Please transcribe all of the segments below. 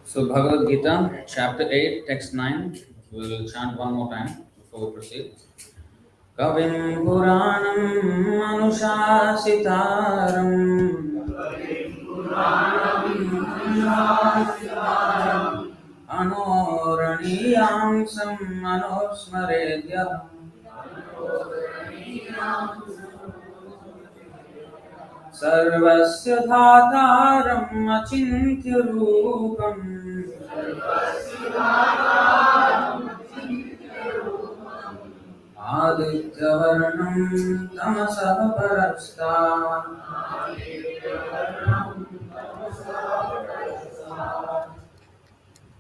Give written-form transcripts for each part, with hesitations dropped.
So, Bhagavad Gita, chapter 8, text 9. We'll chant one more time before we proceed. Kavim Puranam Anushasitaram Anoraniyam Manosmaredya Sarvasya Dhataram Achintya Rupam Adityavarnam Tamasaha Parasta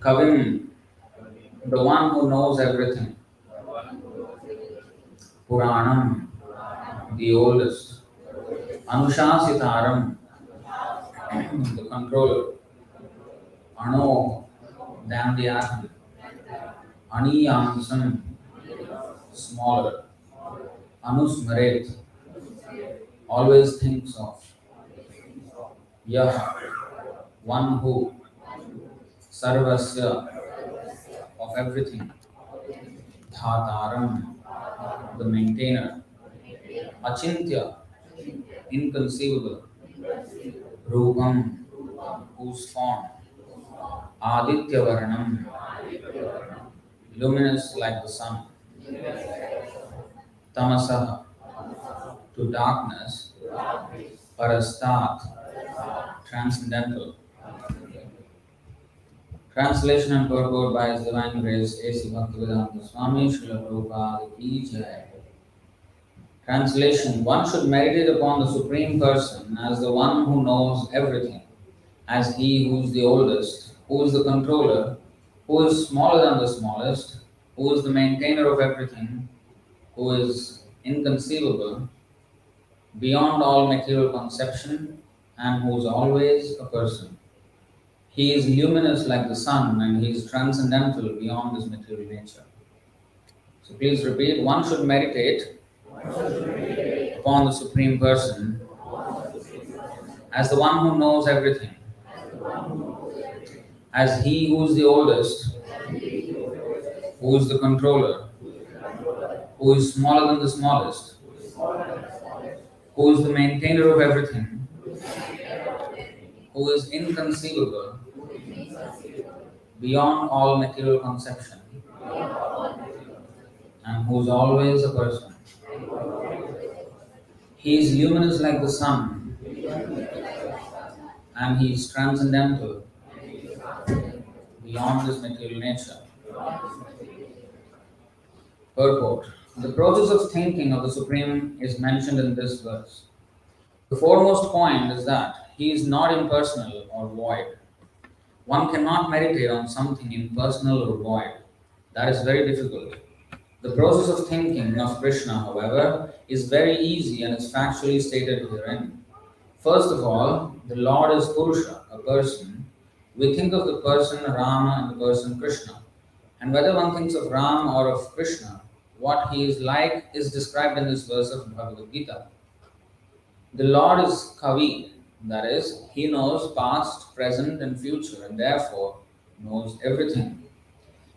Kavim, the one who knows everything. Puranam, the oldest. Anushasitaram, the controller. Ano, than the atom. Aniyansam, smaller. Anusmaret, always thinks of. Yah, one who. Sarvasya, of everything. Dhataram, the maintainer. Achintya, inconceivable. Rupam, whose form. Aditya Varnam, luminous like the sun. Tamasaha, to darkness. Parastat, transcendental. Translation and purport by His Divine Grace A.C. Bhaktivedanta Swami Srila Prabhupada Ki Jai. Translation: one should meditate upon the Supreme Person as the one who knows everything, as He who is the oldest, who is the controller, who is smaller than the smallest, who is the maintainer of everything, who is inconceivable, beyond all material conception, and who is always a person. He is luminous like the sun, and He is transcendental beyond this material nature. So please repeat, one should meditate upon the Supreme Person as the one who knows everything, as He who is the oldest, who is the controller, who is smaller than the smallest, who is the maintainer of everything, who is inconceivable, beyond all material conception, and who is always a person. He is luminous like the sun, and He is transcendental beyond this material nature. Purport: the process of thinking of the Supreme is mentioned in this verse. The foremost point is that He is not impersonal or void. One cannot meditate on something impersonal or void. That is very difficult. The process of thinking of Kṛṣṇa, however, is very easy and is factually stated herein. First of all, the Lord is Purusha, a person. We think of the person Rama and the person Kṛṣṇa. And whether one thinks of Ram or of Kṛṣṇa, what he is like is described in this verse of Bhagavad Gita. The Lord is Kavi, that is, He knows past, present, and future, and therefore knows everything.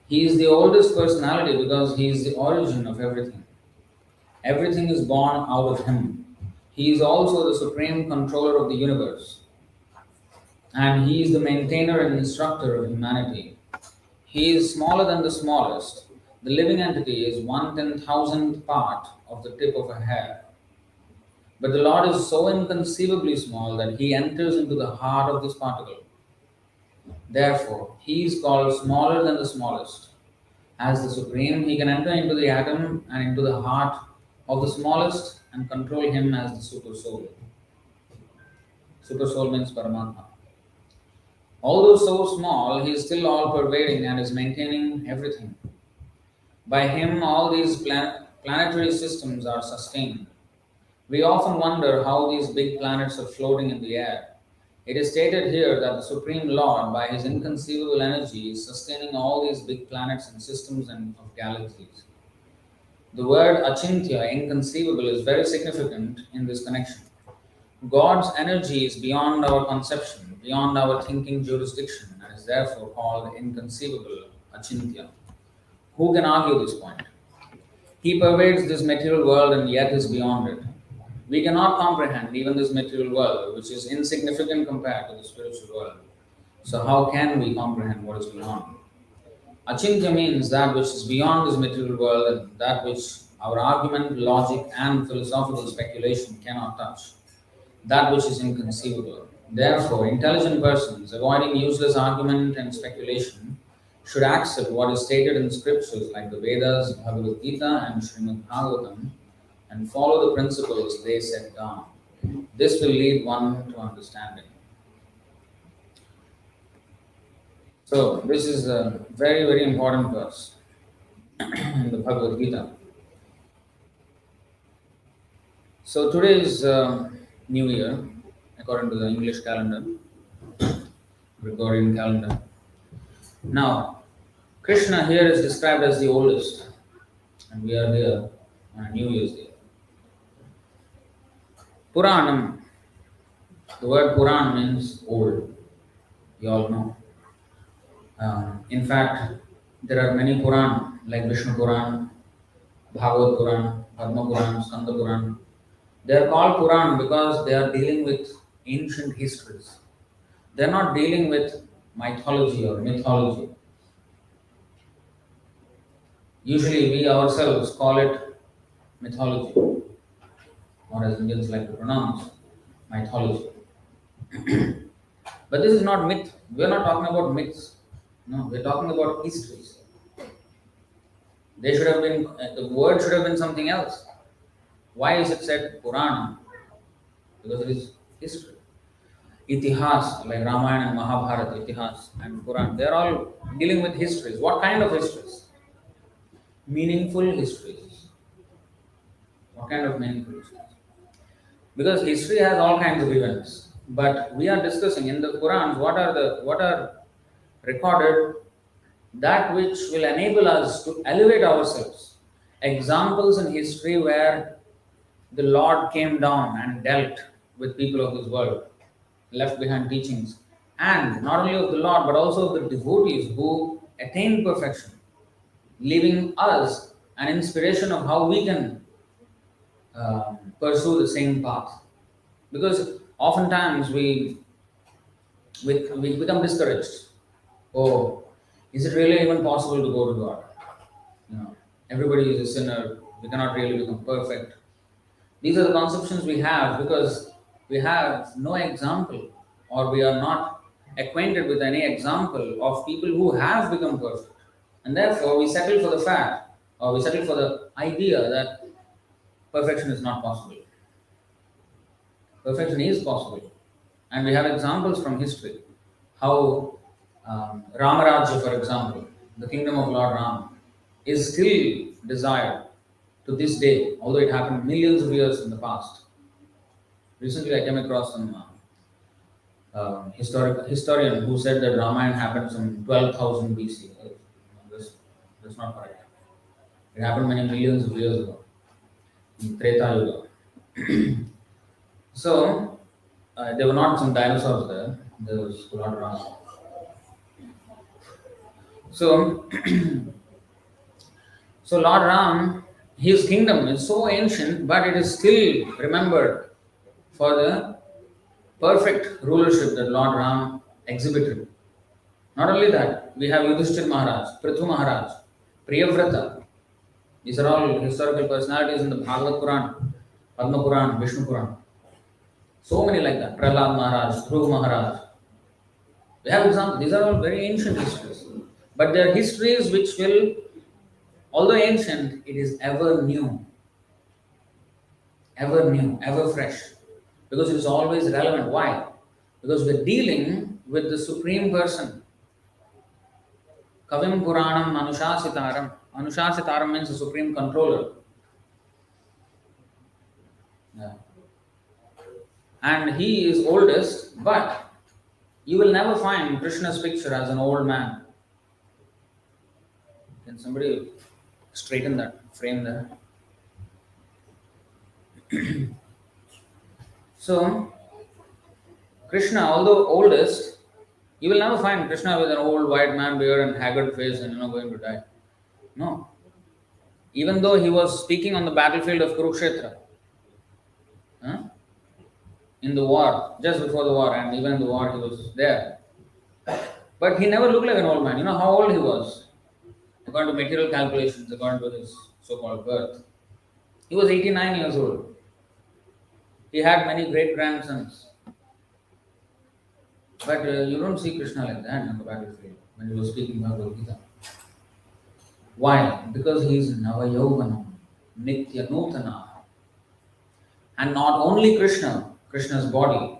He is the oldest personality because He is the origin of everything. Everything is born out of Him. He is also the supreme controller of the universe, and He is the maintainer and instructor of humanity. He is smaller than the smallest. The living entity is 1/10,000th part of the tip of a hair. But the Lord is so inconceivably small that He enters into the heart of this particle. Therefore, He is called smaller than the smallest. As the Supreme, He can enter into the atom and into the heart of the smallest and control him as the Super Soul. Super Soul means Paramatma. Although so small, He is still all-pervading and is maintaining everything. By Him, all these planetary systems are sustained. We often wonder how these big planets are floating in the air. It is stated here that the Supreme Lord, by His inconceivable energy, is sustaining all these big planets and systems and of galaxies. The word achintya, inconceivable, is very significant in this connection. God's energy is beyond our conception, beyond our thinking jurisdiction, and is therefore called inconceivable, achintya. Who can argue this point? He pervades this material world and yet is beyond it. We cannot comprehend even this material world, which is insignificant compared to the spiritual world. So, how can we comprehend what is beyond? Achintya means that which is beyond this material world and that which our argument, logic, and philosophical speculation cannot touch. That which is inconceivable. Therefore, intelligent persons, avoiding useless argument and speculation, should accept what is stated in the scriptures like the Vedas, Bhagavad Gita, and Srimad Bhagavatam, and follow the principles they set down. This will lead one to understanding. So, this is a very, very important verse in the Bhagavad Gita. So, today is New Year, according to the English calendar, Gregorian calendar. Now, Kṛṣṇa here is described as the oldest, and we are here on a New Year's Day. Puranam, the word Puran means old, you all know. In fact, there are many Puran like Vishnu Puran, Bhagavad Puran, Padma Puran, Skanda Puran. They are called Puran because they are dealing with ancient histories. They are not dealing with mythology or mythology. Usually we ourselves call it mythology, or as Indians like to pronounce, mythology. But this is not myth. We are not talking about myths. No, we are talking about histories. They should have been, the word should have been something else. Why is it said Purana? Because it is history. Itihas, like Ramayana and Mahabharata, Itihas and Puran, they are all dealing with histories. What kind of histories? Meaningful histories. What kind of meaningful histories? Because history has all kinds of events. But we are discussing in the Purans what are recorded, that which will enable us to elevate ourselves. Examples in history where the Lord came down and dealt with people of this world, left behind teachings, and not only of the Lord but also of the devotees who attained perfection, leaving us an inspiration of how we can pursue the same path. Because oftentimes we become discouraged. Oh, is it really even possible to go to God? Everybody is a sinner. We cannot really become perfect. These are the conceptions we have because we have no example, or we are not acquainted with any example of people who have become perfect. And therefore, we settle for the fact, or we settle for the idea that perfection is not possible. Perfection is possible. And we have examples from history. How Ramarajya, for example, the kingdom of Lord Ram, is still desired to this day, although it happened millions of years in the past. Recently, I came across some historian who said that Ramayana happened some 12,000 BC. That's not correct. It happened many millions of years ago, in Treta Yuga. So, there were not some dinosaurs there. There was Lord Ram. So, so Lord Ram, his kingdom is so ancient, but it is still remembered for the perfect rulership that Lord Ram exhibited. Not only that, we have Yudhishthir Maharaj, Prithu Maharaj, Priyavrata. These are all historical personalities in the Bhagavad Puran, Padma Puran, Vishnu Puran. So many like that. Prahlad Maharaj, Dhruv Maharaj. We have examples. These are all very ancient histories. But they are histories which will, although ancient, it is ever new, ever fresh. Because it is always relevant. Why? Because we are dealing with the Supreme Person. Kavim Puranam Anushasitaram. Anushasitaram means the Supreme Controller. Yeah. And he is oldest, but you will never find Krishna's picture as an old man. Can somebody straighten that frame there? So, Krishna, although oldest, You will never find Krishna with an old white man beard and haggard face and going to die. No. Even though he was speaking on the battlefield of Kurukshetra, huh? In the war, just before the war, and even in the war he was there. But he never looked like an old man. You know how old he was? According to material calculations, according to his so-called birth. He was 89 years old. He had many great grandsons. But you don't see Krishna like that on the battlefield when he was speaking Bhagavad Gita. Why? Because he is Navayauvanam, Nitya Nutana. And not only Krishna, Krishna's body,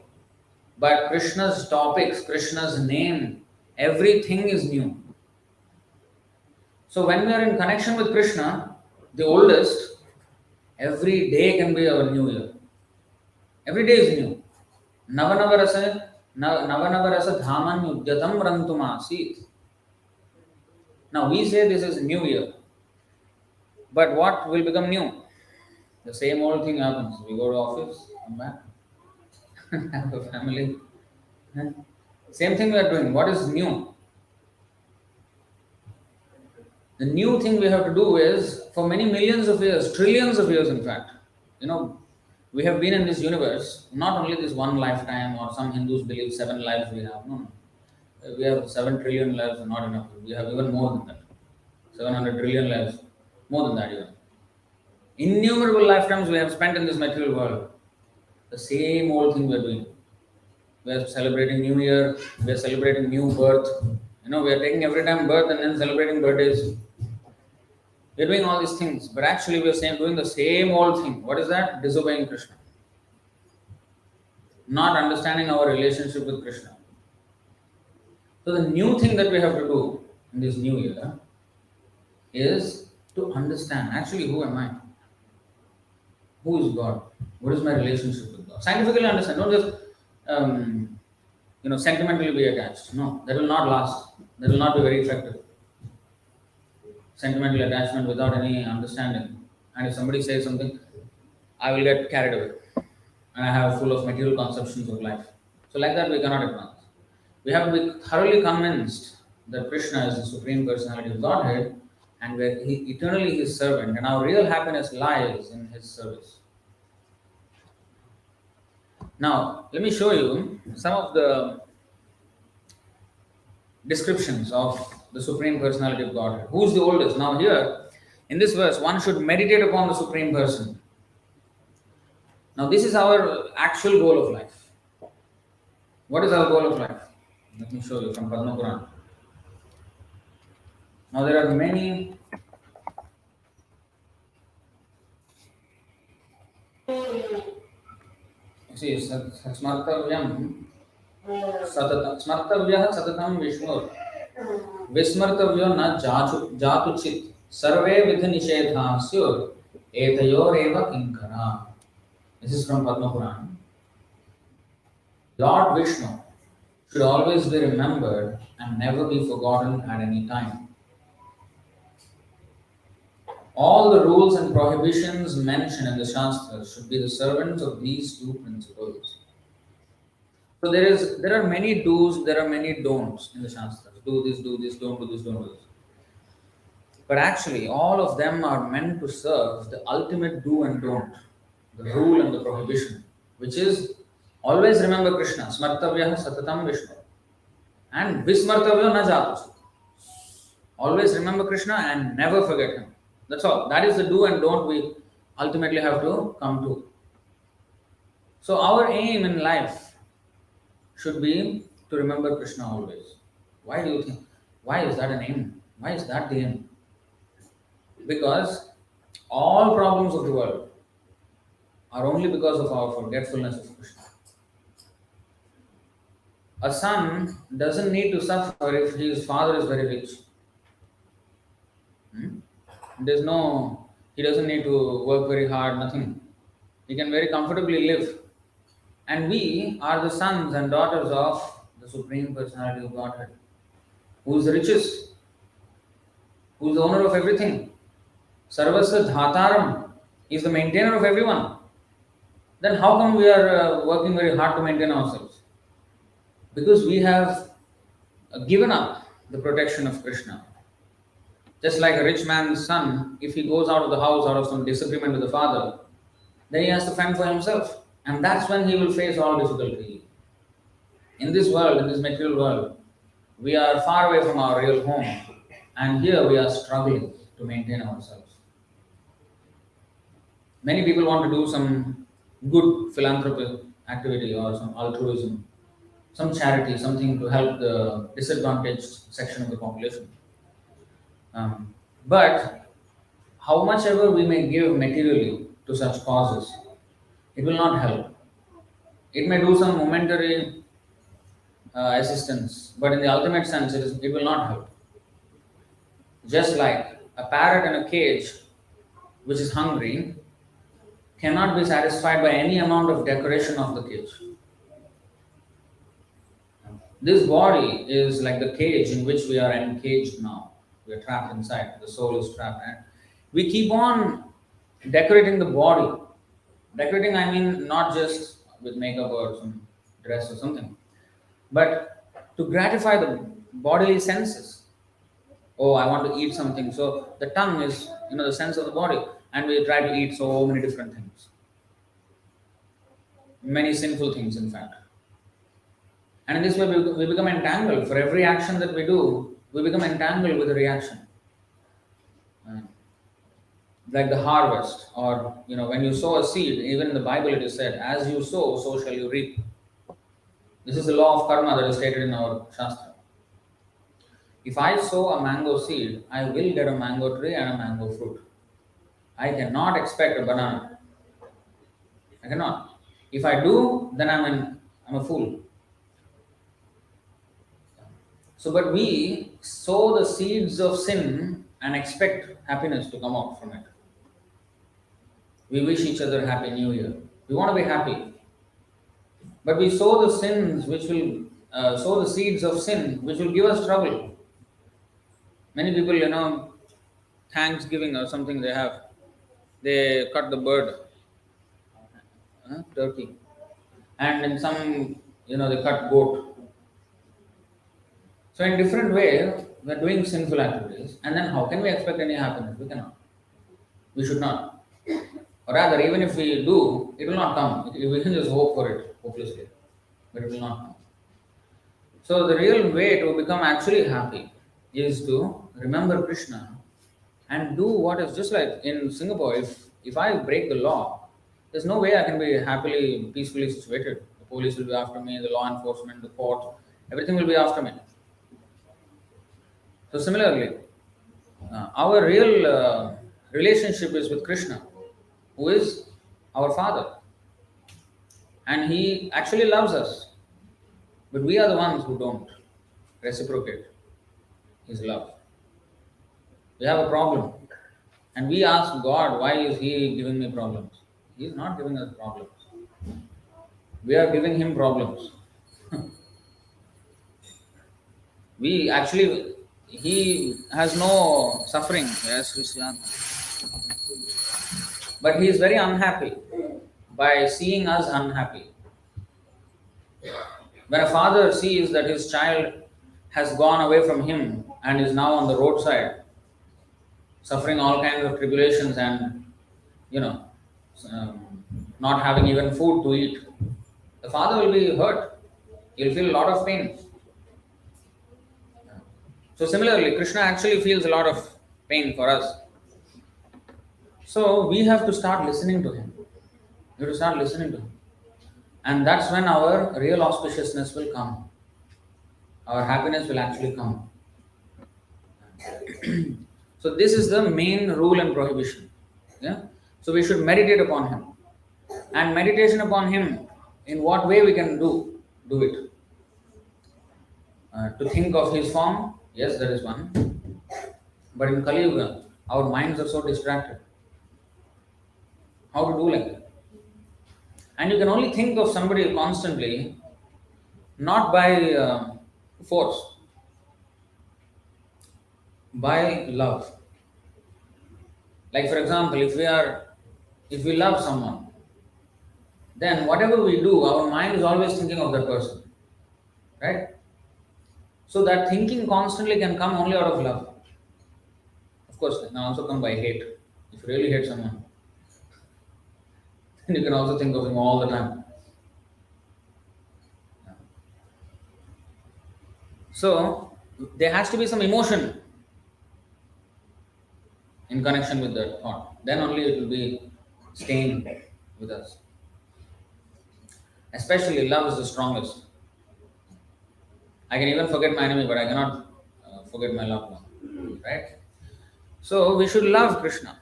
but Krishna's topics, Krishna's name, everything is new. So when we are in connection with Krishna, the oldest, every day can be our new year. Every day is new. Navanavarasa dhaman yudyatam rantumasit. Now we say this is new year. But what will become new? The same old thing happens. We go to office, come back, have a family. Same thing we are doing. What is new? The new thing we have to do is, for many millions of years, trillions of years in fact, we have been in this universe, not only this one lifetime, or some Hindus believe 7 lives we have. No. We have 7 trillion lives, not enough. We have even more than that. 700 trillion lives, more than that even. Innumerable lifetimes we have spent in this material world. The same old thing we are doing. We are celebrating New Year, we are celebrating new birth. We are taking every time birth and then celebrating birthdays. We are doing all these things, but actually we are doing the same old thing. What is that? Disobeying Krishna. Not understanding our relationship with Krishna. So the new thing that we have to do in this new year is to understand, actually, who am I? Who is God? What is my relationship with God? Scientifically understand, not just sentimentally be attached. No, that will not last. That will not be very effective. Sentimental attachment without any understanding. And if somebody says something, I will get carried away. And I have full of material conceptions of life. So like that we cannot advance. We have to be thoroughly convinced that Krishna is the Supreme Personality of Godhead and we are eternally His servant, and our real happiness lies in His service. Now, let me show you some of the descriptions of the Supreme Personality of Godhead. Who is the oldest? Now here, in this verse, one should meditate upon the Supreme Person. Now this is our actual goal of life. What is our goal of life? Let me show you from Padma Purana. Now there are many smartavyam smartavyah satatam Vishnu vismartavyo na jatuchit sarve vidhi nishedhasyur etayoreva kinkara. This is from Padma Purana. Lord Vishnu should always be remembered and never be forgotten at any time. All the rules and prohibitions mentioned in the Shastras should be the servants of these two principles. So there are many do's, there are many don'ts in the Shastras. Do this, don't do this, don't do this. But actually, all of them are meant to serve the ultimate do and don't, the rule and the prohibition, which is always remember Krishna, smartavyah satatam Vishnu, and vismartavyo na jatuchit. Always remember Krishna and never forget Him. That's all. That is the do and don't we ultimately have to come to. So our aim in life should be to remember Krishna always. Why do you think? Why is that an aim? Why is that the aim? Because all problems of the world are only because of our forgetfulness of Krishna. A son doesn't need to suffer if his father is very rich. He doesn't need to work very hard, nothing. He can very comfortably live. And we are the sons and daughters of the Supreme Personality of Godhead, who is the richest, who is the owner of everything. Sarvasya Dhataram is the maintainer of everyone. Then how come we are working very hard to maintain ourselves? Because we have given up the protection of Krishna. Just like a rich man's son, if he goes out of the house out of some disagreement with the father, then he has to fend for himself. And that's when he will face all difficulty. In this world, in this material world, we are far away from our real home. And here we are struggling to maintain ourselves. Many people want to do some good philanthropic activity or some altruism, some charity, something to help the disadvantaged section of the population. But how much ever we may give materially to such causes, it will not help. It may do some momentary assistance, but in the ultimate sense, it will not help. Just like a parrot in a cage which is hungry cannot be satisfied by any amount of decoration of the cage. This body is like the cage in which we are encaged now. We are trapped inside. The soul is trapped. And we keep on decorating the body. Decorating, I mean, not just with makeup or some dress or something, but to gratify the bodily senses. Oh, I want to eat something. So the tongue is, the sense of the body. And we try to eat so many different things. Many sinful things, in fact. And in this way, we become entangled. For every action that we do, we become entangled with a reaction. Like the harvest, or when you sow a seed, even in the Bible it is said, as you sow, so shall you reap. This is the law of karma that is stated in our Shastra. If I sow a mango seed, I will get a mango tree and a mango fruit. I cannot expect a banana. I cannot. If I do, then I'm a fool. So, but we sow the seeds of sin and expect happiness to come out from it. We wish each other Happy New Year. We want to be happy. But we sow the sins which will, sow the seeds of sin which will give us trouble. Many people, Thanksgiving or something they cut the bird, turkey. And in some, they cut goat. So in different way, we are doing sinful activities, and then how can we expect any happiness? We cannot. We should not. Or rather, even if we do, it will not come. We can just hope for it, hopelessly. But it will not come. So the real way to become actually happy is to remember Krishna and do what is just like in Singapore. If I break the law, there's no way I can be happily, peacefully situated. The police will be after me, the law enforcement, the court, everything will be after me. So similarly, our real relationship is with Krishna, who is our Father. And He actually loves us. But we are the ones who don't reciprocate His love. We have a problem. And we ask God, why is He giving me problems? He is not giving us problems. We are giving Him problems. He has no suffering. Yes, Krishna. But He is very unhappy by seeing us unhappy. When a father sees that his child has gone away from him and is now on the roadside, suffering all kinds of tribulations and, not having even food to eat, the father will be hurt. He'll feel a lot of pain. So similarly, Krishna actually feels a lot of pain for us. So we have to start listening to Him. We have to start listening to Him. And that's when our real auspiciousness will come. Our happiness will actually come. So this is the main rule and prohibition. Yeah? So we should meditate upon Him. And meditation upon Him, in what way we can do it. To think of His form, yes, that is one. But in Kali Yuga, our minds are so distracted. How to do like that? And you can only think of somebody constantly, not by force, by love. Like for example, if we love someone, then whatever we do, our mind is always thinking of that person, right? So that thinking constantly can come only out of love. Of course, it can also come by hate. If you really hate someone, then you can also think of him all the time. So there has to be some emotion in connection with that thought. Then only it will be staying with us. Especially love is the strongest. I can even forget my enemy, but I cannot forget my loved one. Right? So we should love Krishna.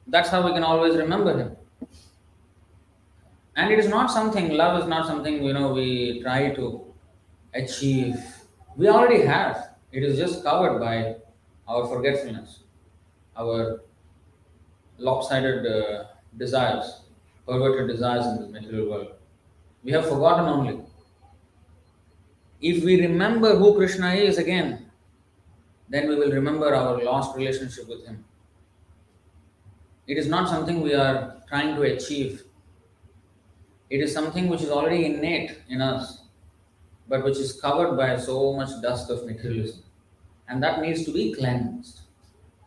That's how we can always remember him. And it is not something, love is not something, we try to achieve. We already have. It is just covered by our forgetfulness, our lopsided desires, perverted desires in this material world. We have forgotten only. If we remember who Krishna is again, then we will remember our lost relationship with him. It is not something we are trying to achieve. It is something which is already innate in us, but which is covered by so much dust of materialism. And that needs to be cleansed.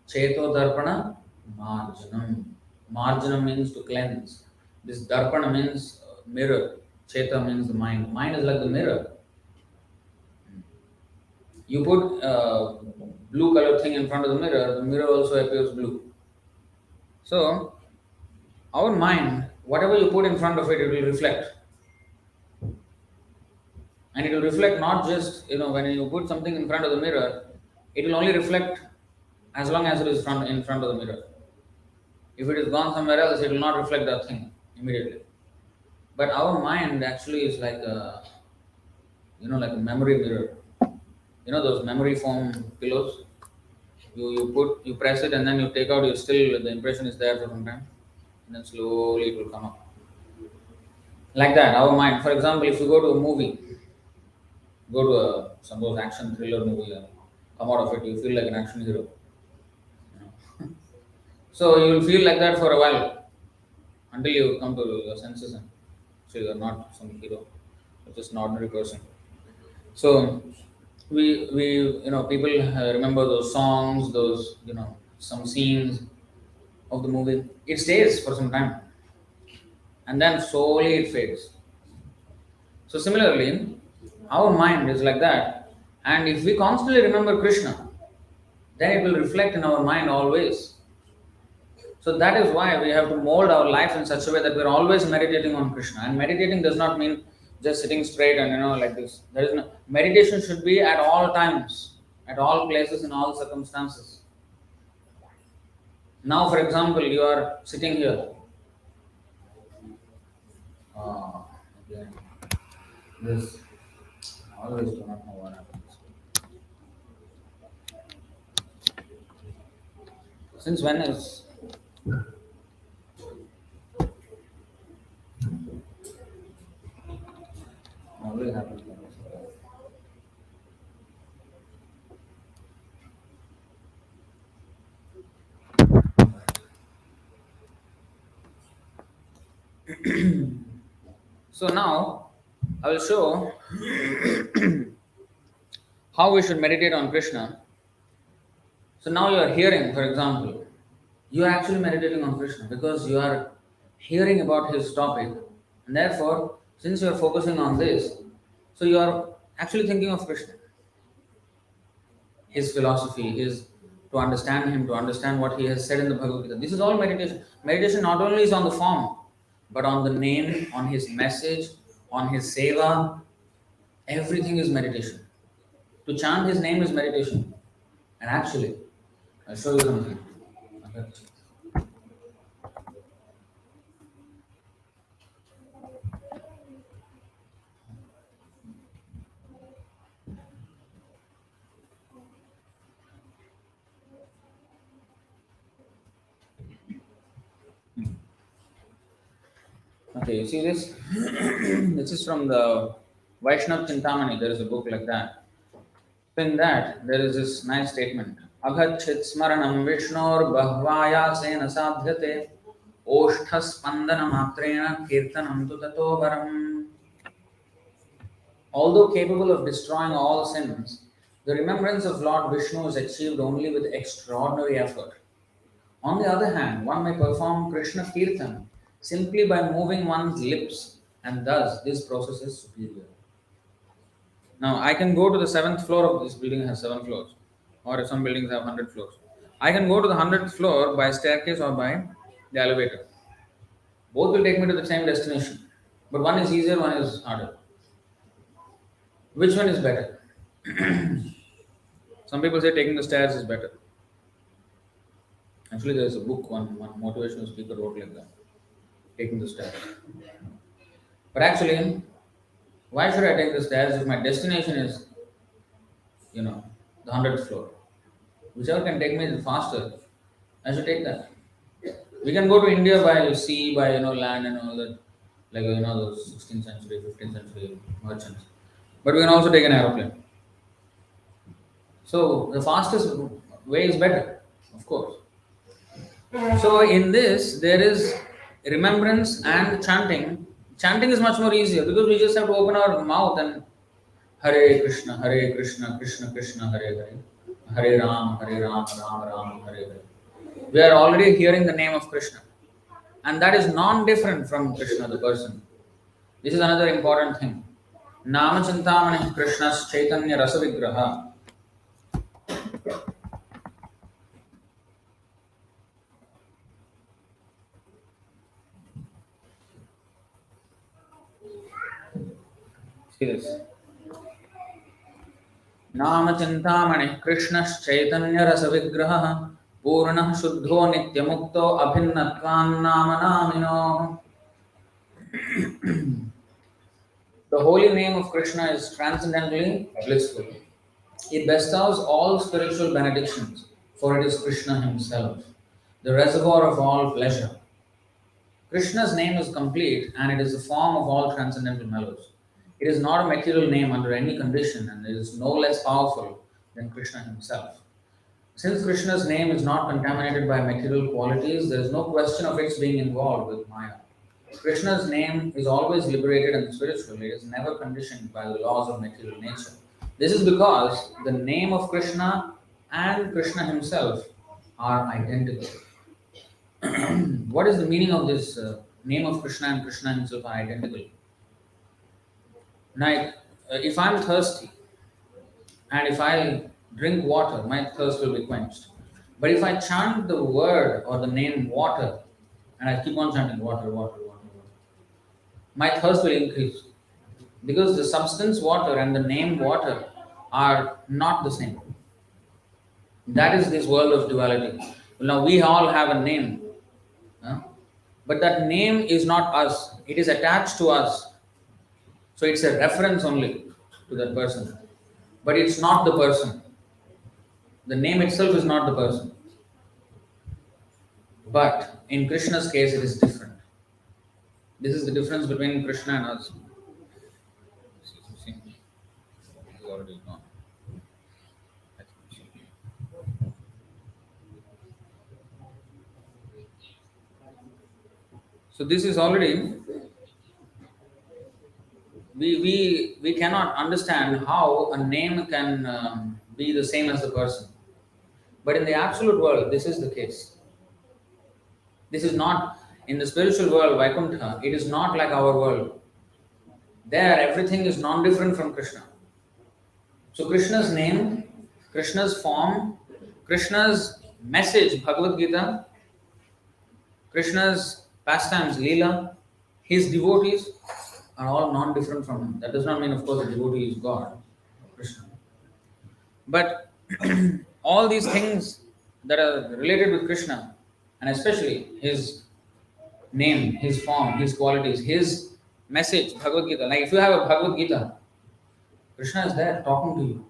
Cheto darpana marjanam. Marjanam means to cleanse. This darpana means mirror. Cheta means the mind. Mind is like the mirror. You put a blue colored thing in front of the mirror also appears blue. So, our mind, whatever you put in front of it, it will reflect. And it will reflect not just, when you put something in front of the mirror, it will only reflect as long as it is in front of the mirror. If it is gone somewhere else, it will not reflect that thing immediately. But our mind actually is like like a memory mirror. Those memory foam pillows. You press it and then you take out. You still the impression is there for some time, and then slowly it will come up. Like that, our mind. For example, if you go to a movie, go to a suppose action thriller movie, and come out of it, you feel like an action hero. So you will feel like that for a while until you come to your senses and so you are not some hero, you're just an ordinary person. So we people remember those songs, those some scenes of the movie. It stays for some time and then slowly it fades. So similarly, our mind is like that, and if we constantly remember Krishna, then it will reflect in our mind always. So that is why we have to mold our life in such a way that we're always meditating on Krishna. And meditating does not mean just sitting straight and like this. There is no meditation should be at all times, at all places, in all circumstances. Now, for example, you are sitting here. Again, this I always do not know what happens. Since when is always happens? So now I will show how we should meditate on Krishna. So now you are hearing, for example, you are actually meditating on Krishna because you are hearing about his topic, and therefore, since you are focusing on this, so you are actually thinking of Krishna, his philosophy, his to understand him, to understand what he has said in the Bhagavad Gita. This is all meditation. Meditation not only is on the form, but on the name, on his message, on his seva. Everything is meditation. To chant his name is meditation. And actually, I'll show you something. Okay, you see this? This is from the Vaishnav Chintamani. There is a book like that. In that, there is this nice statement. Agachit smaranam vishnor bahvaya sena sadhyate oshthas spandana matrena kirtanam tu tato varam. Although capable of destroying all sins, the remembrance of Lord Vishnu is achieved only with extraordinary effort. On the other hand, one may perform Krishna Kirtan simply by moving one's lips, and thus this process is superior. Now, I can go to the seventh floor of this building, has 7 floors, or if some buildings have 100 floors. I can go to the 100th floor by staircase or by the elevator. Both will take me to the same destination, but one is easier, one is harder. Which one is better? Some people say taking the stairs is better. Actually, there is a book, one motivational speaker wrote like that, taking the stairs. But actually, why should I take the stairs if my destination is, the 100th floor? Whichever can take me faster, I should take that. We can go to India by sea, by land and all that, like those 16th century, 15th century merchants. But we can also take an aeroplane. So the fastest way is better, of course. So in this, there is remembrance and chanting. Chanting is much more easier because we just have to open our mouth and Hare Krishna, Krishna Krishna, Hare Hare, Hare Ram, Ram Ram, Hare Hare. We are already hearing the name of Krishna, and that is non-different from Krishna, the person. This is another important thing. Nama Chintamani Krishna's Chaitanya Rasa Vigraha. See this. Nama Chintamani Krishna's Chaitanya Rasa Vigraha Purnah Shuddho Nityamukto Abhinnatvan Nama Namino. The holy name of Krishna is transcendently blissful. It bestows all spiritual benedictions, for it is Krishna himself, the reservoir of all pleasure. Krishna's name is complete and it is the form of all transcendental mellows. It is not a material name under any condition and it is no less powerful than Krishna himself. Since Krishna's name is not contaminated by material qualities, there is no question of its being involved with Maya. Krishna's name is always liberated and spiritual. It is never conditioned by the laws of material nature. This is because the name of Krishna and Krishna himself are identical. What is the meaning of this name of Krishna and Krishna himself are identical? Like, if I'm thirsty and if I drink water, my thirst will be quenched. But if I chant the word or the name water and I keep on chanting water, my thirst will increase. Because the substance water and the name water are not the same. That is this world of duality. Now we all have a name, but that name is not us. It is attached to us. So it's a reference only to that person. But it's not the person. The name itself is not the person. But in Krishna's case, it is different. This is the difference between Krishna and us. Already gone. So this is already, we cannot understand how a name can be the same as the person. But in the absolute world, this is the case. This is not, in the spiritual world, Vaikuntha, it is not like our world. There, everything is non-different from Krishna. So Krishna's name, Krishna's form, Krishna's message, Bhagavad Gita, Krishna's pastimes, Leela, his devotees are all non-different from him. That does not mean, of course, the devotee is God, Krishna. But all these things that are related with Krishna, and especially his name, his form, his qualities, his message, Bhagavad Gita. Like if you have a Bhagavad Gita, Krishna is there talking to you.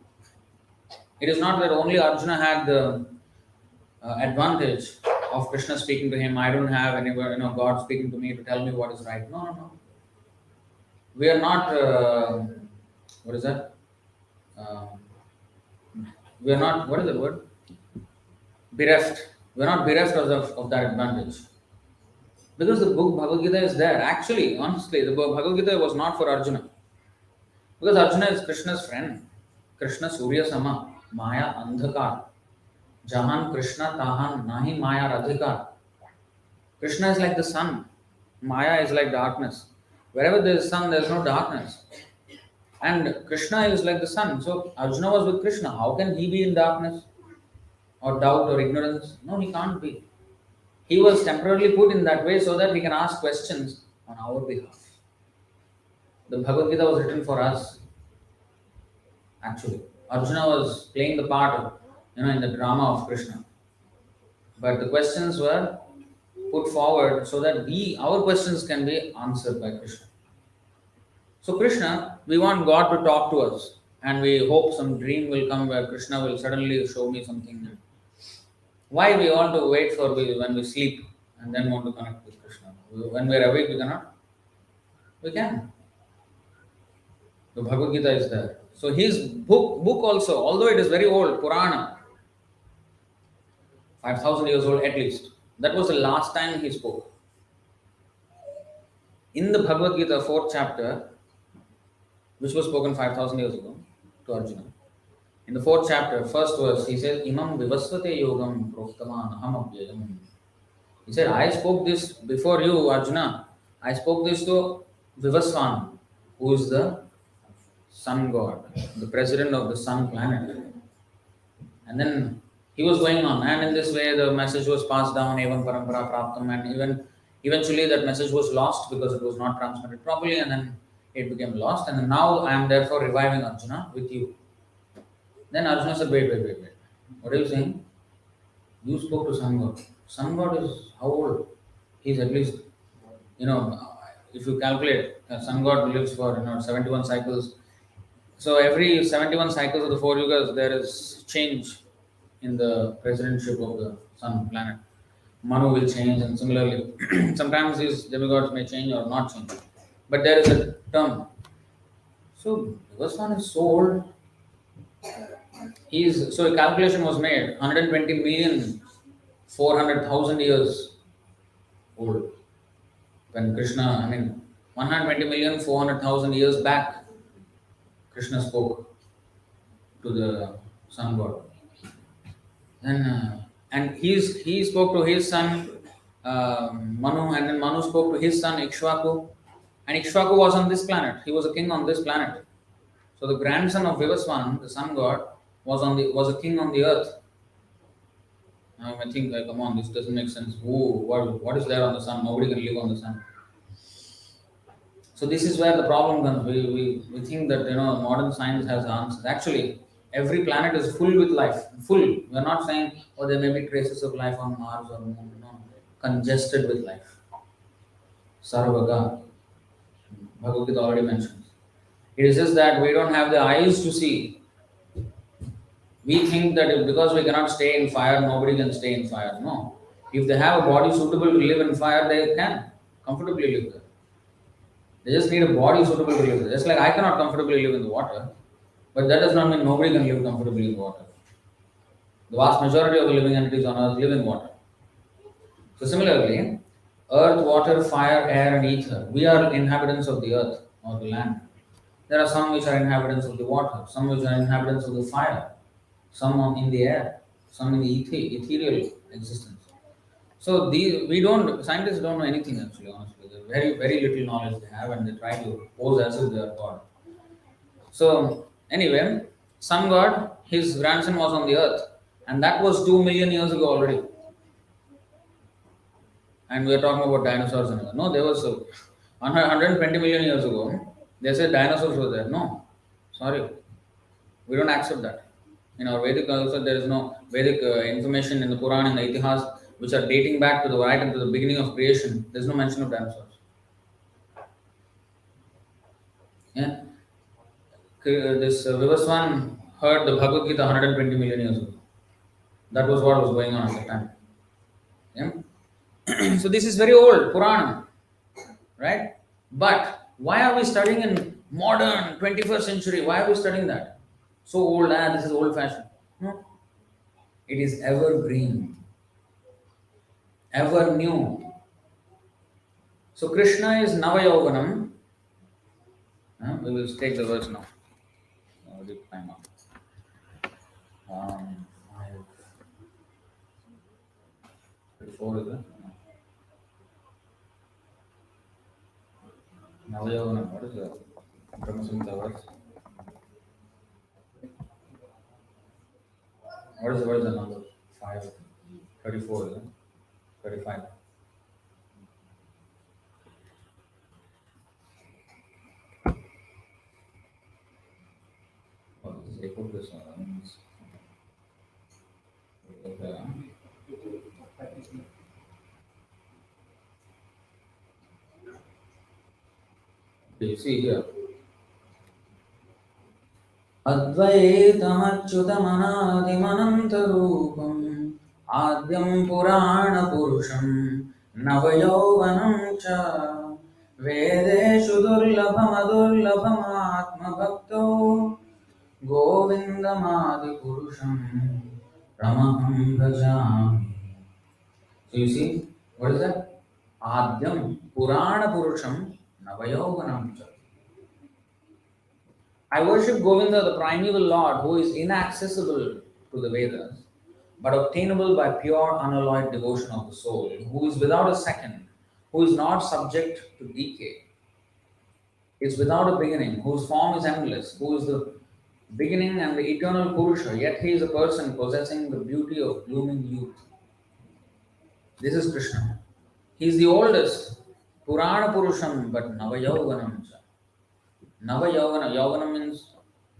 It is not that only Arjuna had the advantage of Krishna speaking to him. I don't have anywhere, God speaking to me to tell me what is right. No. We are not, what is that? We are not, what is the word? Bereft. We are not bereft of that advantage. Because the book Bhagavad Gita is there. Actually, honestly, the book Bhagavad Gita was not for Arjuna. Because Arjuna is Krishna's friend. Krishna Surya Sama, Maya Andhakar. Jahan Krishna Tahan Nahi Maya Radhikar. Krishna is like the sun. Maya is like darkness. Wherever there is sun, there is no darkness. And Krishna is like the sun. So Arjuna was with Krishna. How can he be in darkness or doubt or ignorance? No, he can't be. He was temporarily put in that way so that we can ask questions on our behalf. The Bhagavad Gita was written for us, actually. Arjuna was playing the part of, in the drama of Krishna. But the questions were put forward so that our questions can be answered by Krishna. So Krishna, we want God to talk to us, and we hope some dream will come where Krishna will suddenly show me something. Why we want to wait for when we sleep and then want to connect with Krishna? When we are awake, we cannot. We can. The Bhagavad Gita is there. So his book also, although it is very old, Purana, 5,000 years old at least. That was the last time he spoke. In the Bhagavad Gita, 4th chapter, which was spoken 5,000 years ago to Arjuna. In the 4th chapter, first verse, he says, Imam vivasvate yogam proktaman aham abhyayam. He said, I spoke this before you, Arjuna. I spoke this to Vivasvan, who is the sun god, the president of the sun planet. And then he was going on, and in this way the message was passed down, evam parampara praptam, and even eventually that message was lost because it was not transmitted properly, and then it became lost. And then now I am therefore reviving Arjuna with you. Then Arjuna said, wait. What are you saying? You spoke to sun god. Sun god is how old? He's at least, if you calculate, sun god lives for 71 cycles. So every 71 cycles of the 4 yugas, there is change in the presidentship of the sun planet. Manu will change, and similarly, sometimes these demigods may change or not change. But there is a term. So Vivasvan is so old. So a calculation was made, 120 million 400,000 years old. When Krishna, 120 million 400,000 years back, Krishna spoke to the sun god. And he spoke to his son Manu, and then Manu spoke to his son Ikshvaku. And Ikshvaku was on this planet. He was a king on this planet. So the grandson of Vivasvan, the sun god, was a king on the earth. Now I think, come on, this doesn't make sense. What is there on the sun? Nobody can live on the sun. So this is where the problem comes. We think that modern science has answers. Actually, every planet is full with life. Full. We are not saying, there may be traces of life on Mars or Moon. No, congested with life. Sarvaga. Bhagavad Gita already mentions. It is just that we don't have the eyes to see. We think that because we cannot stay in fire, nobody can stay in fire. No. If they have a body suitable to live in fire, they can comfortably live there. They just need a body suitable to live there. Just like I cannot comfortably live in the water, but that does not mean nobody can live comfortably in water. The vast majority of the living entities on earth live in water. So similarly, earth, water, fire, air and ether, we are inhabitants of the earth or the land. There are some which are inhabitants of the water, some which are inhabitants of the fire, some in the air, some in the ethereal existence. So scientists don't know anything actually, honestly. Very, very little knowledge they have, and they try to pose as if they are God. So anyway, sun god, his grandson was on the earth, and that was 2 million years ago already. And we are talking about dinosaurs and all. No, there was 120 million years ago. They said dinosaurs were there. No, sorry, we don't accept that. In our Vedic culture, there is no Vedic information in the Quran and the Itihas which are dating back to right into the beginning of creation. There is no mention of dinosaurs. Yeah. This Vivasvan heard the Bhagavad Gita 120 million years ago. That was what was going on at the time. Yeah? So this is very old, Purana. Right? But why are we studying in modern 21st century? Why are we studying that? So old, this is old fashioned. No. It is evergreen. Ever new. So Krishna is Navayauvanam. We will take the verse now. The time up. I have 34 is it? Navayavana. What is the Brahmasamhita verse? What is the number? 5. 34 is it? 35. Oh, this is echo this one. Okay. You see here. अद्वैतमच्युतमनादिमनन्तरूपम् आद्यं पुराणपुरुषं नवयौवनं च वेदेषु दुर्लभमदुर्लभमात्मभक्तो गोविन्दमादिपुरुषं तमहं भजामि. So you see, what is that? Adyam Purana-purusham Navayauvanam cha. I worship Govinda, the primeval Lord, who is inaccessible to the Vedas, but obtainable by pure, unalloyed devotion of the soul, who is without a second, who is not subject to decay, is without a beginning, whose form is endless, who is the beginning and the eternal Purusha, yet he is a person possessing the beauty of blooming youth. This is Krishna. He is the oldest, Purana Purusham, but Navayauvanam cha. Nava Yavana. Yavana means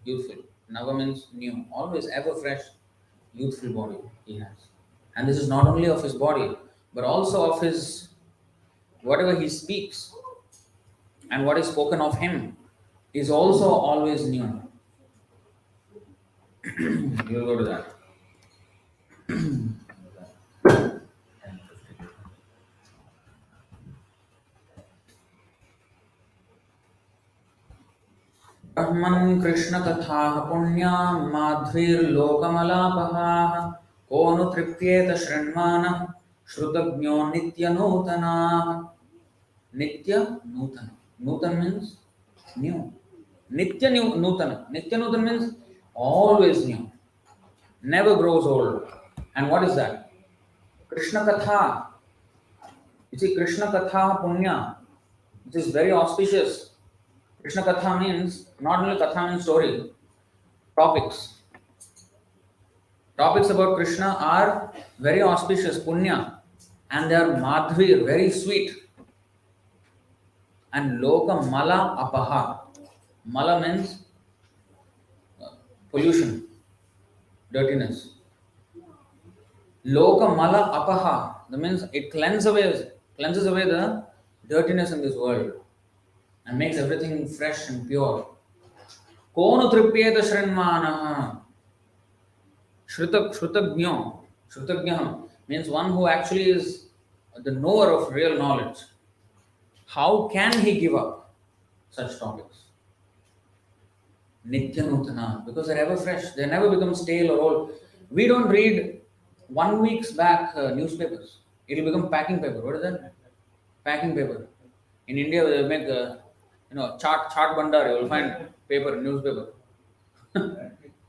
youthful. Nava means new. Always ever fresh, youthful body he has. And this is not only of his body, but also of his whatever he speaks and what is spoken of him is also always new. We'll go to that. Brahman Krishna Katha Punya Madhvir Lokamalapaha Konu Tripyeta Shrinmana Shrutagno Nitya Nutana. Nitya Nutana. Nutan means new. Nitya Nutana. Nitya Nutana means always new. Never grows old. And what is that? Krishna Katha. You see, Krishna Katha Punya, which is very auspicious. Krishna Katha means, not only Katha means story, topics. Topics about Krishna are very auspicious, Punya, and they are Madhvir, very sweet. And Loka Mala Apaha. Mala means pollution, dirtiness. Loka Mala Apaha. That means it cleanses away the dirtiness in this world and makes everything fresh and pure. Konu Tripyeta Shrinmanaha. Shrutagno. Shrutagnyam means one who actually is the knower of real knowledge. How can he give up such topics? Nitya Nutana, because they're ever fresh. They never become stale or old. We don't read 1 week's back newspapers. It will become packing paper. What is that? Packing paper. In India, they make chart bandar. You will find paper, newspaper.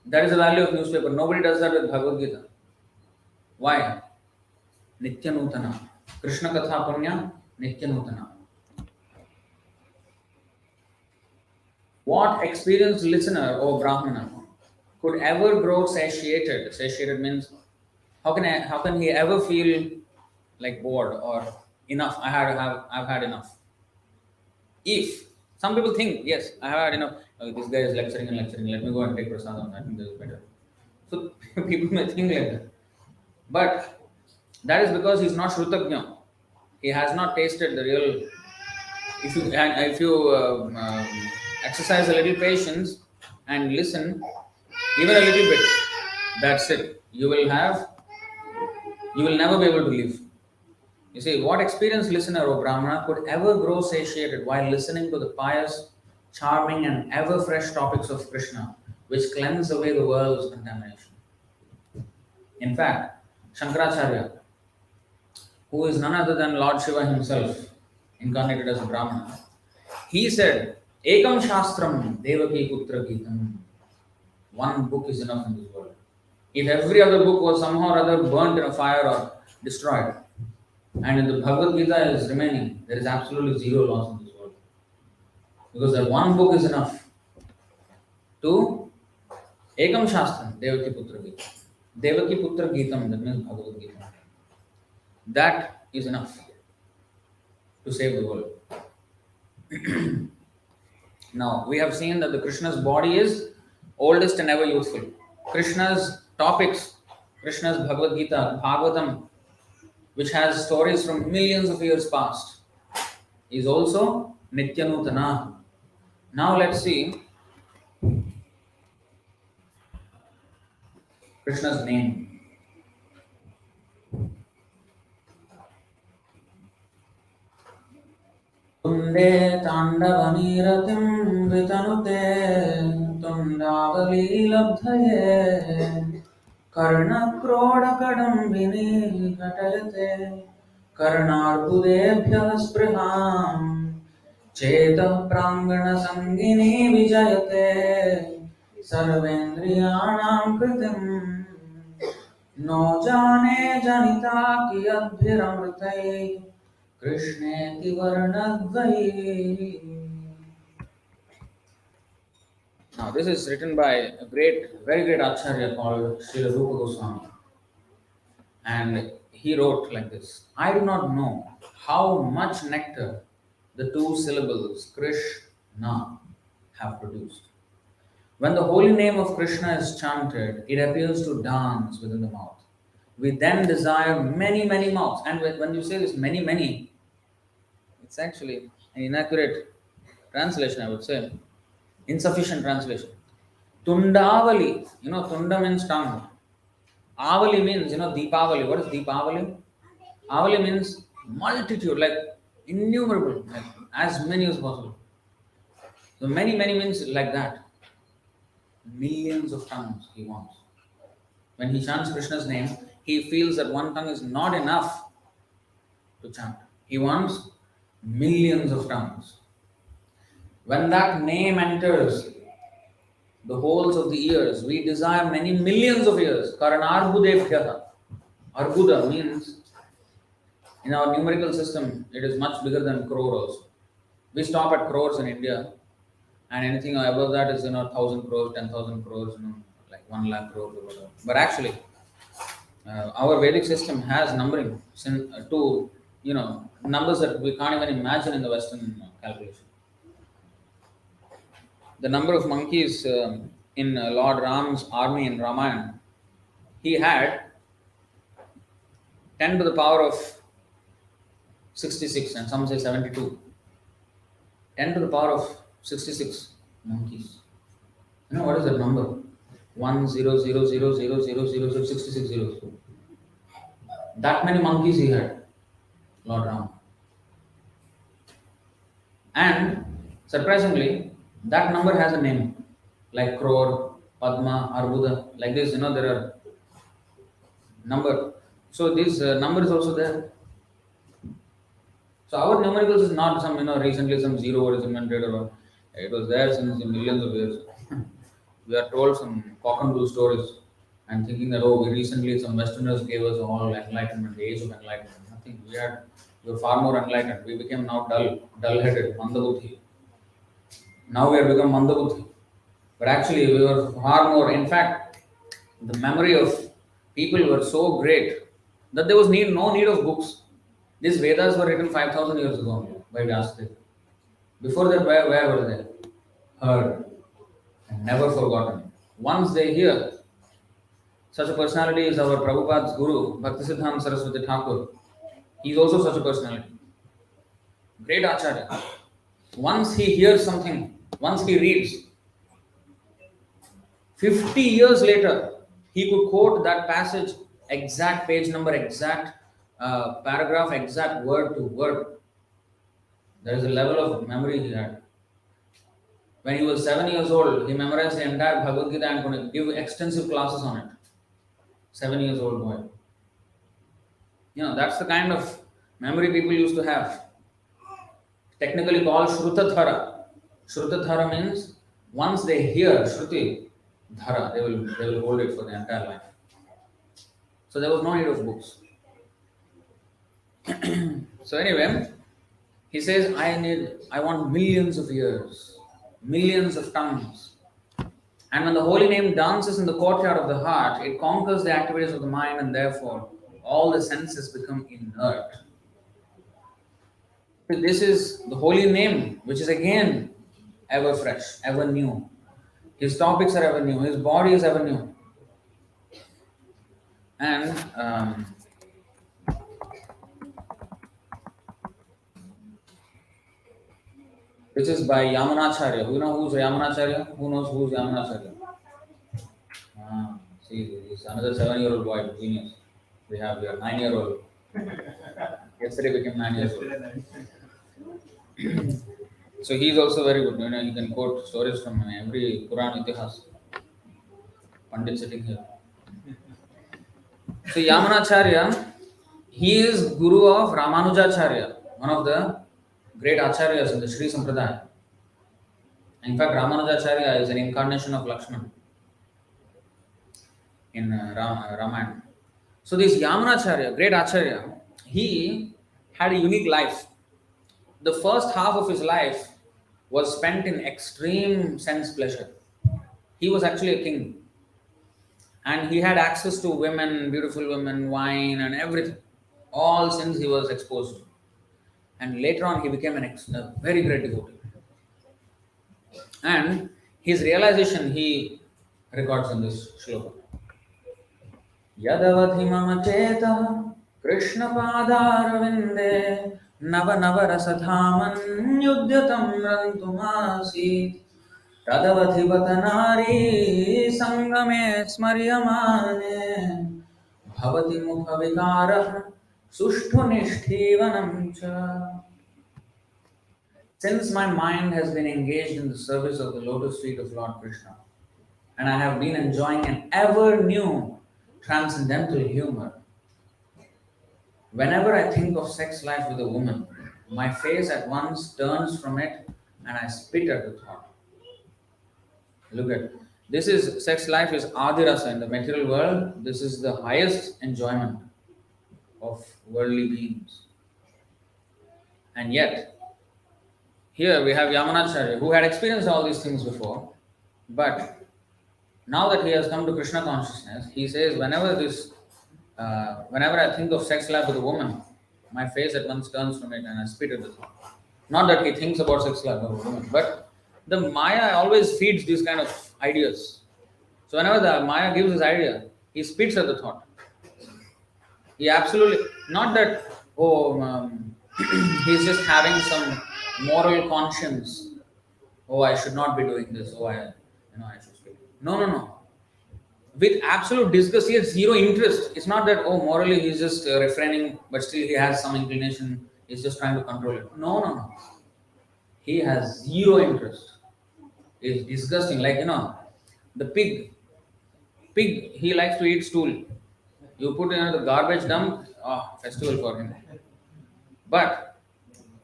That is the value of newspaper. Nobody does that with Bhagavad Gita. Why? Nitya Nutana. Krishna Katha Punya, Nitya Nutana. What experienced listener or Brahmana could ever grow satiated? Satiated means how can he ever feel like bored or enough? I've had enough. If some people think, yes, I have had enough. This guy is lecturing and lecturing. Let me go and take prasadam. I think this is better. So people may think like that, but that is because he's not Shrutagnya. He has not tasted the real. If you exercise a little patience and listen, even a little bit, that's it. You will never be able to live. You see, what experienced listener or Brahmana could ever grow satiated while listening to the pious, charming, and ever fresh topics of Krishna, which cleanse away the world's contamination? In fact, Shankaracharya, who is none other than Lord Shiva himself, incarnated as a Brahmana, he said Ekam Shastram Devaki Putra Geetam. One book is enough in this world. If every other book was somehow or other burnt in a fire or destroyed, and if the Bhagavad Gita is remaining, there is absolutely zero loss in this world. Because that one book is enough to Ekam Shastram Devaki Putra Geetam. Devaki Putra Geetam, that means Bhagavad Gita. That is enough to save the world. Now, we have seen that the Krishna's body is oldest and ever youthful. Krishna's topics, Krishna's Bhagavad Gita, Bhagavatam, which has stories from millions of years past, is also Nityanutana. Now let's see Krishna's name. Tunde Tandavamiratim Vitanute Tundavali Labdhaye Karnakrodakadambini Ghatayate Karnarbudebhyah Spriham Cheta Prangana Sangini Vijayate Sarvendriyanam Kritim No Jane Janita Kiyadbhiramritai Krishna Varnadvai. Now, this is written by a very great Acharya called Srila Rupa Goswami. And he wrote like this: I do not know how much nectar the two syllables Krishna have produced. When the holy name of Krishna is chanted, it appears to dance within the mouth. We then desire many, many mouths. And when you say this many, it's actually an inaccurate translation, I would say. Insufficient translation. Tundavali, Tunda means tongue. Avali means, Deepavali. What is Deepavali? Avali means multitude, like innumerable, like as many as possible. So many means like that. Millions of tongues he wants. When he chants Krishna's name, he feels that one tongue is not enough to chant. He wants millions of tongues. When that name enters the holes of the ears, we desire many millions of ears. Karanarbudebhyah. Arbuda means, in our numerical system, it is much bigger than crore also. We stop at crores in India, and anything above that is 1,000 crores, 10,000 crores, like 1 lakh crores or whatever. But actually, our Vedic system has numbering to numbers that we can't even imagine in the Western calculation. The number of monkeys in Lord Ram's army in Ramayana, he had 10 to the power of 66, and some say 72. 10 to the power of 66 monkeys. You know what is that number? 1 0 0 0 0 0 0 0 66 zeros. That many monkeys he had, Lord Ram. And surprisingly, that number has a name, like crore, Padma, Arbuda, like this. There are number. So this number is also there. So our numericals is not some recently some zero was invented, or it was there since millions of years. We are told some cock and bull stories and thinking that we recently some Westerners gave us all enlightenment, the age of enlightenment. Nothing. We were far more enlightened. We became now dull-headed, mandabuddhi. Now we have become mandabuddhi. But actually we were far more. In fact, the memory of people were so great that there was no need of books. These Vedas were written 5,000 years ago by Vyasadeva. Before that, where were they? Heard and never forgotten. Once they hear, such a personality is our Prabhupada's Guru, Bhaktisiddhanta Saraswati Thakur. He is also such a personality. Great Acharya. Once he hears something, once he reads, 50 years later, he could quote that passage, exact page number, exact paragraph, exact word to word. There is a level of memory he had. When he was 7 years old, he memorized the entire Bhagavad Gita and could give extensive classes on it. 7 years old boy. That's the kind of memory people used to have. Technically called Shrutatthara. Shrutadhara means once they hear Shruti Dhara, they will hold it for the entire life. So there was no need of books. So anyway, he says, I want millions of ears, millions of tongues. And when the holy name dances in the courtyard of the heart, it conquers the activities of the mind, and therefore all the senses become inert. This is the holy name, which is again ever fresh, ever new. His topics are ever new, his body is ever new. And this is by Yamunacharya. Who knows who's Yamunacharya? Who knows who's Yamunacharya? See, he's another 7-year-old boy, genius. We have here 9-year-old. Yesterday became 9 years old. So he's also very good. He can quote stories from every Quran Itihas. Pandit sitting here. So Yamunacharya, he is Guru of Ramanujacharya, one of the great acharyas in the Sri Sampradaya. In fact, Ramanujacharya is an incarnation of Lakshman in Ramayana. So this Yamunacharya, great acharya, he had a unique life. The first half of his life was spent in extreme sense pleasure. He was actually a king. And he had access to women, beautiful women, wine and everything. All sins he was exposed to. And later on he became a very great devotee. And his realization he records in this shloka. Yadavadhi mama cheta Kṛṣṇa padarvinde Nava nava rasadhaman yudyatam rantumasit Tadavadhi vatanari sangame smaryamane Bhavati mukha vikarah sushtu nishtivanam cha. Since my mind has been engaged in the service of the lotus feet of Lord Kṛṣṇa, and I have been enjoying an ever new transcendental humor, whenever I think of sex life with a woman, my face at once turns from it and I spit at the thought. Look at this is sex life is adirasa in the material world. This is the highest enjoyment of worldly beings. And yet, here we have Yamunacharya who had experienced all these things before, but now that he has come to Krishna consciousness, he says, whenever I think of sex life with a woman, my face at once turns from it and I spit at the thought. Not that he thinks about sex life with a woman, but the Maya always feeds these kind of ideas. So whenever the Maya gives his idea, he spits at the thought. He absolutely, not that, he's just having some moral conscience. Oh, I should not be doing this. Oh, I should speak. No. With absolute disgust, he has zero interest. It's not that, morally he's just refraining, but still he has some inclination. He's just trying to control it. No. He has zero interest. It's disgusting. Like, the pig, he likes to eat stool. You put in the garbage dump, festival for him. But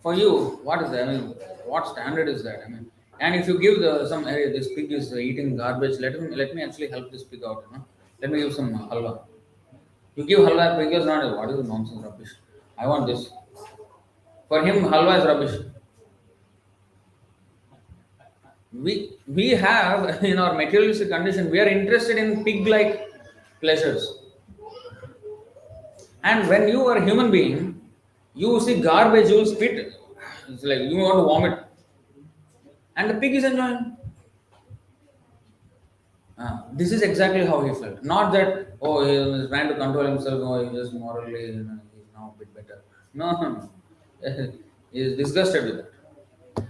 for you, what is that? I mean, what standard is that? I mean, and if you give this pig is eating garbage, let me actually help this pig out. Let me give some halwa. You give halwa, pig is not. What is the nonsense rubbish? I want this. For him, halwa is rubbish. We have in our materialistic condition, we are interested in pig-like pleasures. And when you are a human being, you see garbage, you will spit. It's like you want to vomit. And the pig is enjoying. This is exactly how he felt. Not that, he was trying to control himself, he just morally, he's now a bit better. No. He is disgusted with it.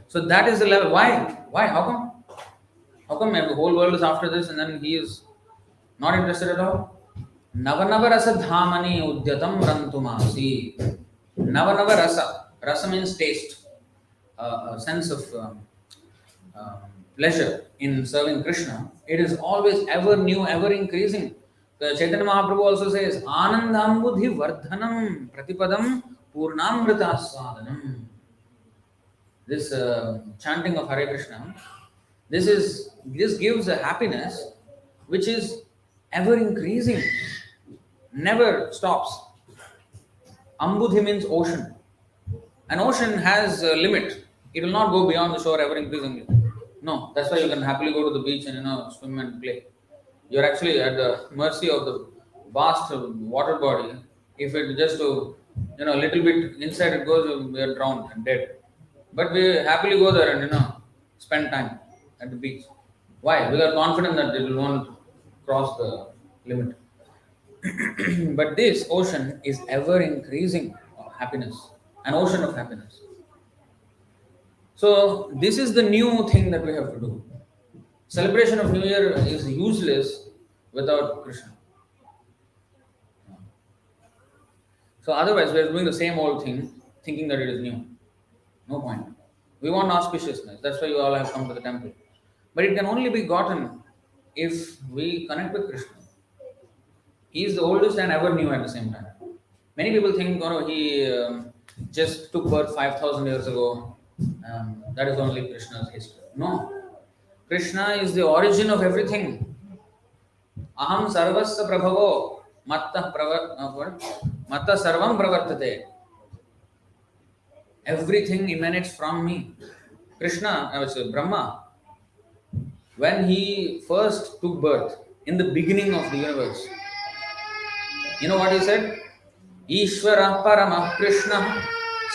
So that is the level. Why? How come? How come the whole world is after this and then he is not interested at all? Navanava rasa dhamani udyatam rantumasi. Navanava rasa. Rasa means taste. A sense of pleasure in serving Krishna. It is always ever new, ever increasing. The Chaitanya Mahaprabhu also says, Anandam buddhi vardhanam pratipadam purnamrita swadanam. this chanting of Hare Krishna, this gives a happiness which is ever increasing, never stops. Ambudhi means ocean. An ocean has a limit. It will not go beyond the shore ever increasingly. No, that's why you can happily go to the beach and swim and play. You're actually at the mercy of the vast water body. If it just to little bit inside it goes, we are drowned and dead. But we happily go there and spend time at the beach. Why? We are confident that it won't cross the limit. But this ocean is ever increasing happiness, an ocean of happiness. So this is the new thing that we have to do. Celebration of New Year is useless without Krishna. So otherwise we are doing the same old thing, thinking that it is new. No point. We want auspiciousness. That's why you all have come to the temple. But it can only be gotten if we connect with Krishna. He is the oldest and ever new at the same time. Many people think, he just took birth 5,000 years ago. That is only Krishna's history. No. Krishna is the origin of everything. Aham sarvasya prabhavo matta sarvam pravartate. Everything emanates from me. Krishna, Brahma, when he first took birth in the beginning of the universe, you know what he said? Ishvara Parama Krishna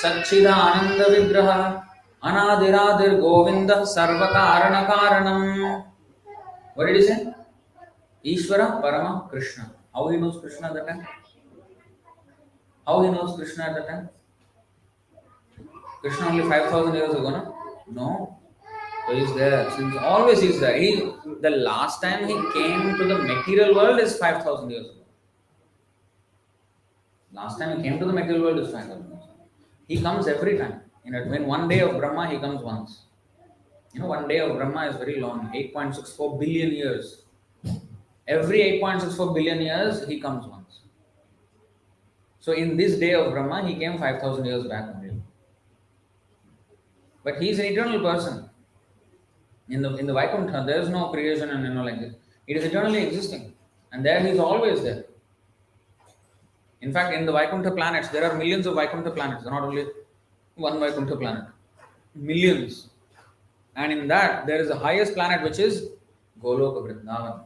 Satchidananda Vigraha Anadiradir Govinda Sarvakarana Karanam. What did he say? Ishvara Parama Krishna. How he knows Krishna at that time? How he knows Krishna at that time? Krishna only 5,000 years ago, no? No. So he's there. Since always he's there. The last time he came to the material world is 5,000 years ago. Last time he came to the material world is 5,000 years ago. He comes every time. When one day of Brahma, he comes once. One day of Brahma is very long, 8.64 billion years. Every 8.64 billion years, he comes once. So in this day of Brahma, he came 5,000 years back only. But he is an eternal person. In the Vaikuntha, there is no creation and like this. It is eternally existing. And there he is always there. In fact, in the Vaikuntha planets, there are millions of Vaikuntha planets. There are not only one Vaikuntha planet. Millions. And in that, there is the highest planet, which is Goloka Vrindavan,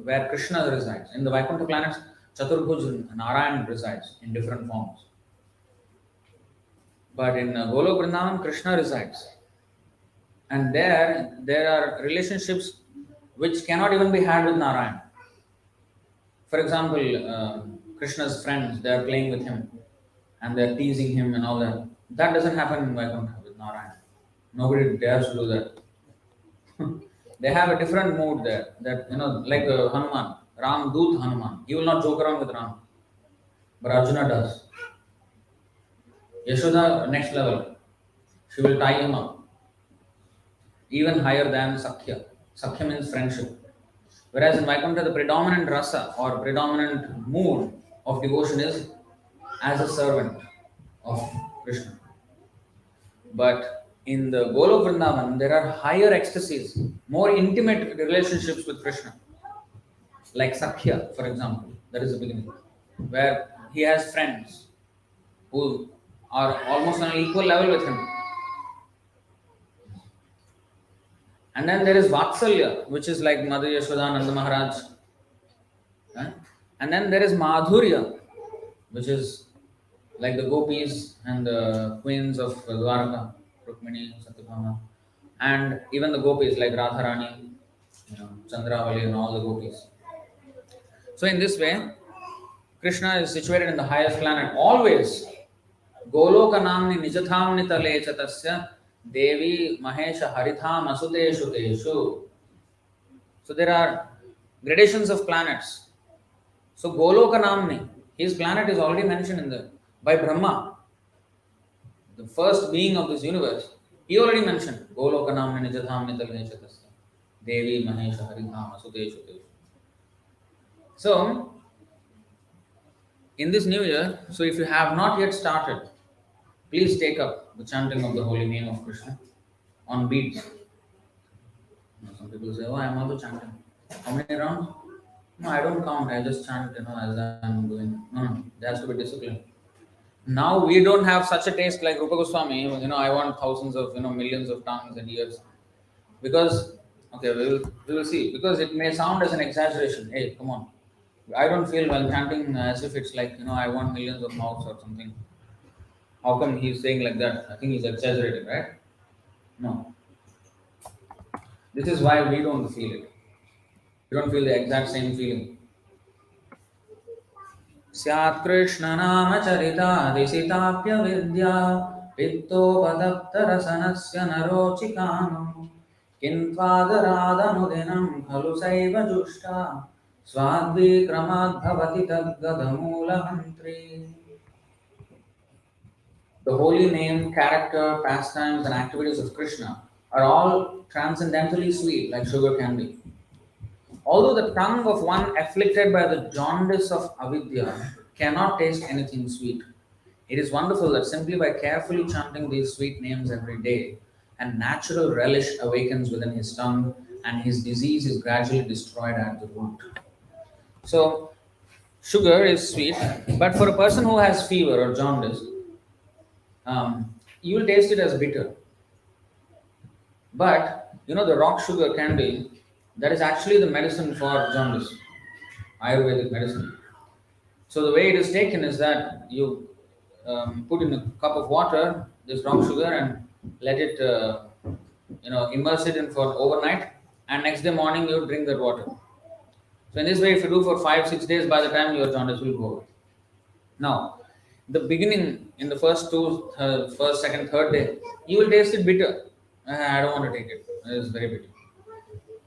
where Krishna resides. In the Vaikuntha planets, Chaturbhuj Narayan resides in different forms. But in Goloka Vrindavan, Krishna resides. And there are relationships which cannot even be had with Narayan. For example, Krishna's friends, they are playing with him and they are teasing him and all that. That doesn't happen in Vaikuntha with Narayan. Nobody dares to do that. They have a different mood there. That like Hanuman, Ram Doot Hanuman. He will not joke around with Ram, but Arjuna does. Yashoda, next level. She will tie him up. Even higher than Sakhya. Sakhya means friendship. Whereas in Vaikuntha, the predominant rasa or predominant mood of devotion is as a servant of Krishna. But in the Golok Vrindavan, there are higher ecstasies, more intimate relationships with Krishna. Like Sakhya, for example, that is the beginning, where he has friends who are almost on an equal level with him. And then there is Vatsalya, which is like Mother Yashoda, Nanda Maharaj. And then there is Madhurya, which is like the gopis and the queens of Dwarka, Rukmini, Satyabhama, and even the gopis like Radharani, Chandravali and all the gopis. So in this way, Krishna is situated in the highest planet always. Goloka namni nijathamni tale chatasya Devi Mahesha Haritham Asuteshu Teshu. So there are gradations of planets. So Goloka namni, his planet is already mentioned by Brahma, the first being of this universe. He already mentioned Goloka namni nijathamni tale chatasya Devi Mahesha Haritham Asuteshu Teshu. So in this new year, so if you have not yet started Please take up the chanting of the holy name of Krishna on beats. Some people say, "Oh, I'm also chanting. How many rounds?" No, I don't count. I just chant, as I'm doing. No, no, there has to be discipline. Now we don't have such a taste like Rupa Goswami. I want thousands of, millions of tongues and ears. Because, okay, we will see. Because it may sound as an exaggeration. Hey, come on. I don't feel while chanting as if it's like, I want millions of mouths or something. How come he's saying like that? I think he's exaggerating, right? No. This is why we don't feel it. We don't feel the exact same feeling. स्यात् कृष्णनामचरितादिशिताप्यविद्या वित्तोपदप्तरसनस्य नरोचिकानो किन्त्वादरादनुदिनं खलु सैव जुष्टा स्वाद्विक्रमाद्भवति तद्गतमूलमन्त्री. The holy name, character, pastimes, and activities of Krishna are all transcendently sweet, like sugar candy. Although the tongue of one afflicted by the jaundice of avidya cannot taste anything sweet, it is wonderful that simply by carefully chanting these sweet names every day, a natural relish awakens within his tongue and his disease is gradually destroyed at the root. So, sugar is sweet, but for a person who has fever or jaundice, you will taste it as bitter. But the rock sugar candy, that is actually the medicine for jaundice, Ayurvedic medicine. So the way it is taken is that you put in a cup of water this rock sugar and let it, immerse it in for overnight, and next day morning you drink that water. So in this way, if you do for 5-6 days, by the time your jaundice will go away. Now, the beginning in the first, second, third day, you will taste it bitter. I don't want to take it. It is very bitter.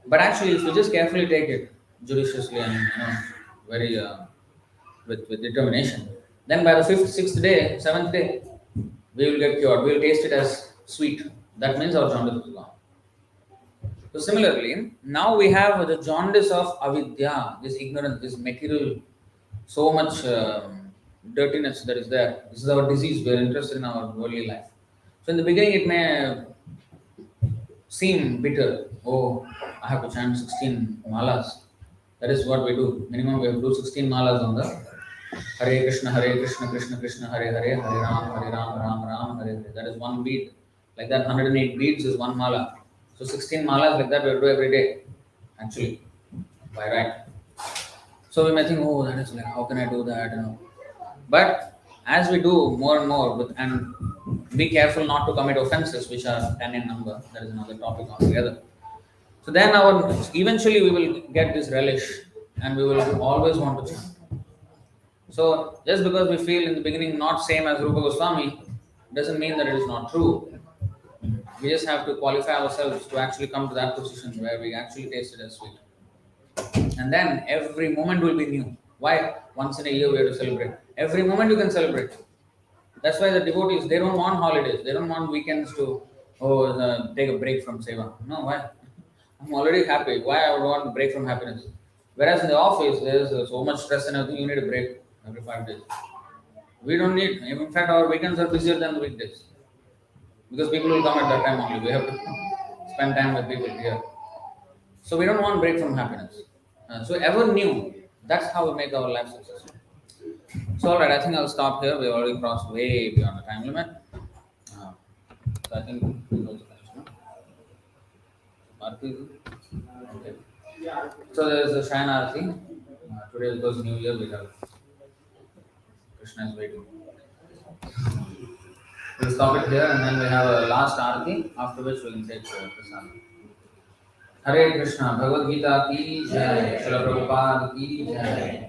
But actually, if you just carefully take it judiciously and very with determination, then by the fifth, sixth day, seventh day, we will get cured. We will taste it as sweet. That means our jaundice is gone. So similarly, now we have the jaundice of avidya, this ignorance, this material, so much dirtiness that is there. This is our disease. We are interested in our worldly life. So in the beginning, it may seem bitter. Oh, I have to chant 16 malas. That is what we do. Minimum we have to do 16 malas on the Hare Krishna, Krishna Krishna, Hare Hare, Hare Ram, Ram Ram, Hare Hare. That is one bead. Like that, 108 beads is one mala. So 16 malas like that we have to do every day. Actually, by right. So we may think, oh, that is like, how can I do that? But as we do more and more, and be careful not to commit offenses which are 10 in number. That is another topic altogether. So then eventually we will get this relish and we will always want to chant. So just because we feel in the beginning not same as Rupa Goswami doesn't mean that it is not true. We just have to qualify ourselves to actually come to that position where we actually taste it as sweet. And then every moment will be new. Why? Once in a year we have to celebrate. Every moment you can celebrate. That's why the devotees, they don't want holidays. They don't want weekends to take a break from seva. No, why? I'm already happy. Why I would want a break from happiness? Whereas in the office, there's so much stress and everything. You need a break every 5 days. We don't need. In fact, our weekends are busier than the weekdays because people will come at that time only. We have to spend time with people here. So we don't want break from happiness. So ever new. That's how we make our life successful. So alright, I think I'll stop here. We've already crossed way beyond the time limit. So I think we'll close the Arti. Okay. So there's the Shayana Arti. Today because New Year we have Krishna is waiting. We'll stop it here and then we have a last Arti, after which we can take Prasad. Hare Krishna, Bhagavad Gita ki jai, Srila Prabhupada ki jai.